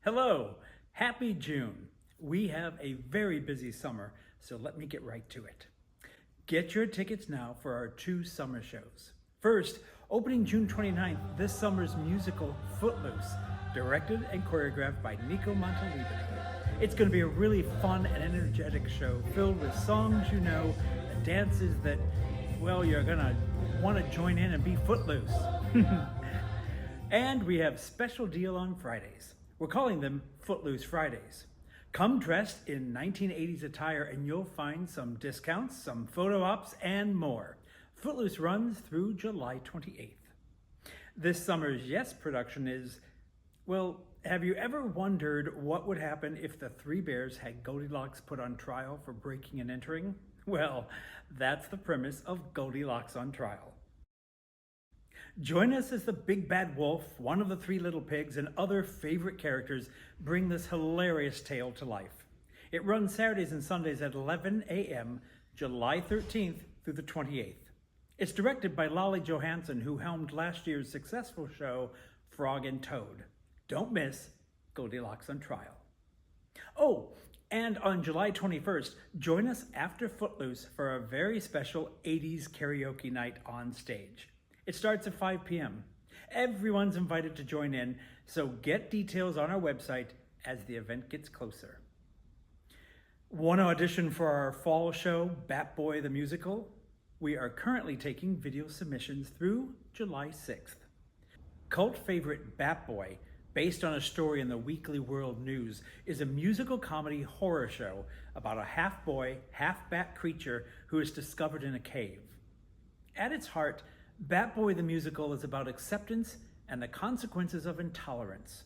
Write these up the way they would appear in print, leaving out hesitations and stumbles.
Hello, happy June. We have a very busy summer, so let me get right to it. Get your tickets now for our 2 summer shows. First, opening June 29th, this summer's musical Footloose, directed and choreographed by Nico Montalibani. It's going to be a really fun and energetic show filled with songs you know and dances that, well, you're going to want to join in and be footloose. And we have special deal on Fridays. We're calling them Footloose Fridays. Come dressed in 1980s attire and you'll find some discounts, some photo ops, and more. Footloose runs through July 28th. This summer's Yes production is, well, have you ever wondered what would happen if the Three Bears had Goldilocks put on trial for breaking and entering? Well, that's the premise of Goldilocks on Trial. Join us as the Big Bad Wolf, one of the 3 Little Pigs, and other favorite characters bring this hilarious tale to life. It runs Saturdays and Sundays at 11 a.m., July 13th through the 28th. It's directed by Lolly Johansson, who helmed last year's successful show, Frog and Toad. Don't miss Goldilocks on Trial. Oh, and on July 21st, join us after Footloose for a very special 80s karaoke night on stage. It starts at 5 p.m. Everyone's invited to join in, so get details on our website as the event gets closer. Want to audition for our fall show, Bat Boy the Musical? We are currently taking video submissions through July 6th. Cult favorite Bat Boy, based on a story in the Weekly World News, is a musical comedy horror show about a half-boy, half-bat creature who is discovered in a cave. At its heart, Bat Boy the Musical is about acceptance and the consequences of intolerance.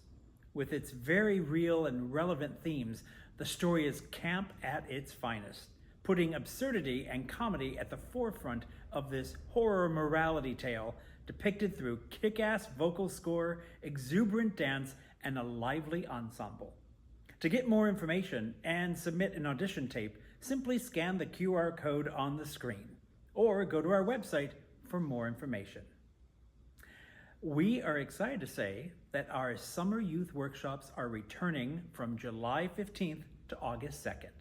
With its very real and relevant themes, the story is camp at its finest, putting absurdity and comedy at the forefront of this horror morality tale depicted through kick-ass vocal score, exuberant dance, and a lively ensemble. To get more information and submit an audition tape, simply scan the QR code on the screen or go to our website for more information. We are excited to say that our summer youth workshops are returning from July 15th to August 2nd.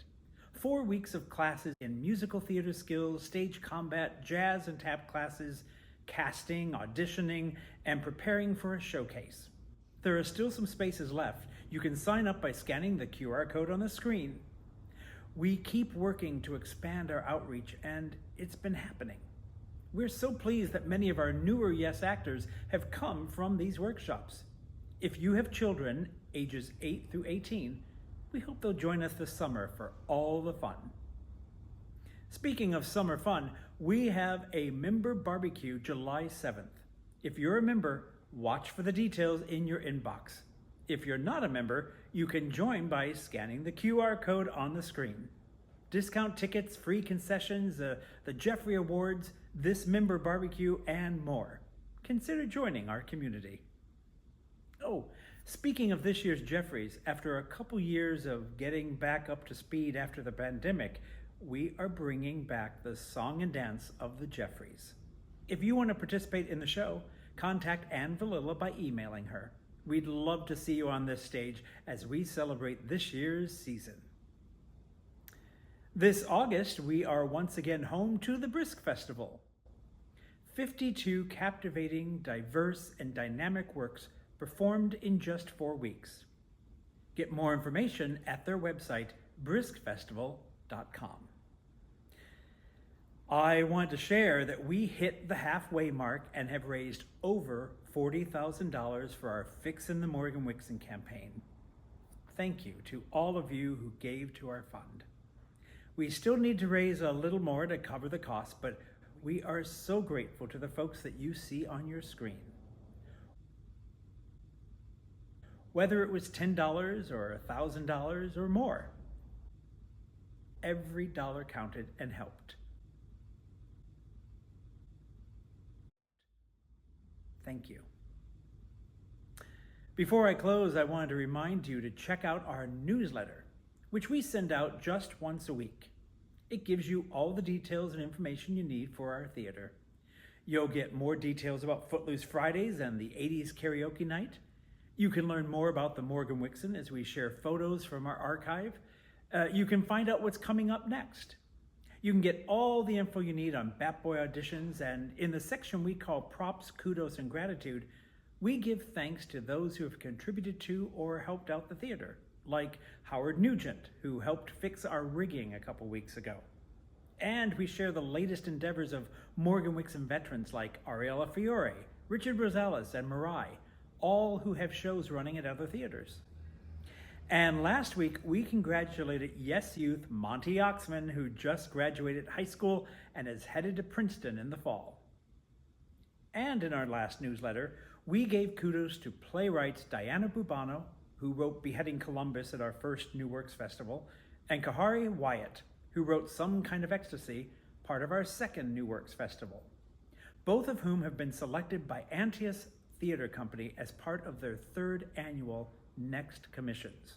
4 weeks of classes in musical theater skills, stage combat, jazz and tap classes, casting, auditioning, and preparing for a showcase. There are still some spaces left. You can sign up by scanning the QR code on the screen. We keep working to expand our outreach, and it's been happening. We're so pleased that many of our newer Yes actors have come from these workshops. If you have children ages 8 through 18, we hope they'll join us this summer for all the fun. Speaking of summer fun, we have a Member BBQ July 7th. If you're a member, watch for the details in your inbox. If you're not a member, you can join by scanning the QR code on the screen. Discount tickets, free concessions, the Jeffrey Awards, this Member BBQ, and more. Consider joining our community. Oh, speaking of this year's Jeffries, after a couple years of getting back up to speed after the pandemic, we are bringing back the song and dance of the Jeffries. If you want to participate in the show, contact Ann Valilla by emailing her. We'd love to see you on this stage as we celebrate this year's season. This August, we are once again home to the Brisk Festival. 52 captivating, diverse, and dynamic works performed in just 4 weeks. Get more information at their website, briskfestival.com. I want to share that we hit the halfway mark and have raised over $40,000 for our Fixin' the Morgan-Wixson campaign. Thank you to all of you who gave to our fund. We still need to raise a little more to cover the cost, but we are so grateful to the folks that you see on your screen. Whether it was $10 or $1,000 or more, every dollar counted and helped. Thank you. Before I close, I wanted to remind you to check out our newsletter, which we send out just once a week. It gives you all the details and information you need for our theater. You'll get more details about Footloose Fridays and the 80s karaoke night. You can learn more about the Morgan-Wixson as we share photos from our archive. You can find out what's coming up next. You can get all the info you need on Bat Boy auditions, and in the section we call Props, Kudos, and Gratitude, we give thanks to those who have contributed to or helped out the theater, like Howard Nugent, who helped fix our rigging a couple weeks ago. And we share the latest endeavors of Morgan-Wixson veterans like Ariella Fiore, Richard Rosales, and Marai, all who have shows running at other theaters. And last week, we congratulated Yes Youth Monty Oxman, who just graduated high school and is headed to Princeton in the fall. And in our last newsletter, we gave kudos to playwrights Diana Bubano, who wrote Beheading Columbus at our first New Works Festival, and Kahari Wyatt, who wrote Some Kind of Ecstasy, part of our second New Works Festival, both of whom have been selected by Antius Theater Company as part of their third annual Next Commissions.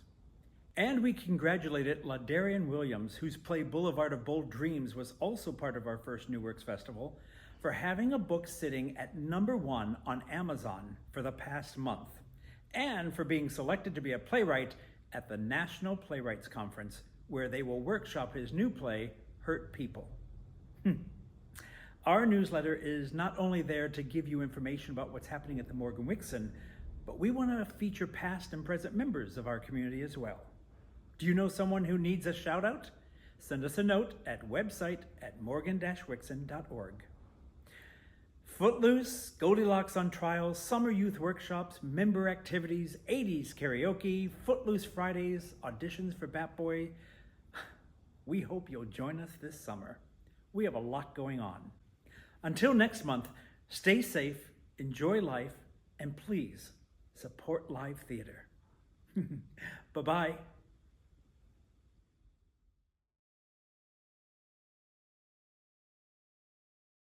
And we congratulated LaDarian Williams, whose play Boulevard of Bold Dreams was also part of our first New Works Festival, for having a book sitting at #1 on Amazon for the past month, and for being selected to be a playwright at the National Playwrights Conference, where they will workshop his new play, Hurt People. Our newsletter is not only there to give you information about what's happening at the Morgan-Wixson, but we want to feature past and present members of our community as well. Do you know someone who needs a shout out? Send us a note at website@morgan-wixson.org. Footloose, Goldilocks on Trial, summer youth workshops, member activities, 80s karaoke, Footloose Fridays, auditions for Bat Boy. We hope you'll join us this summer. We have a lot going on. Until next month, stay safe, enjoy life, and please support live theater. Bye-bye.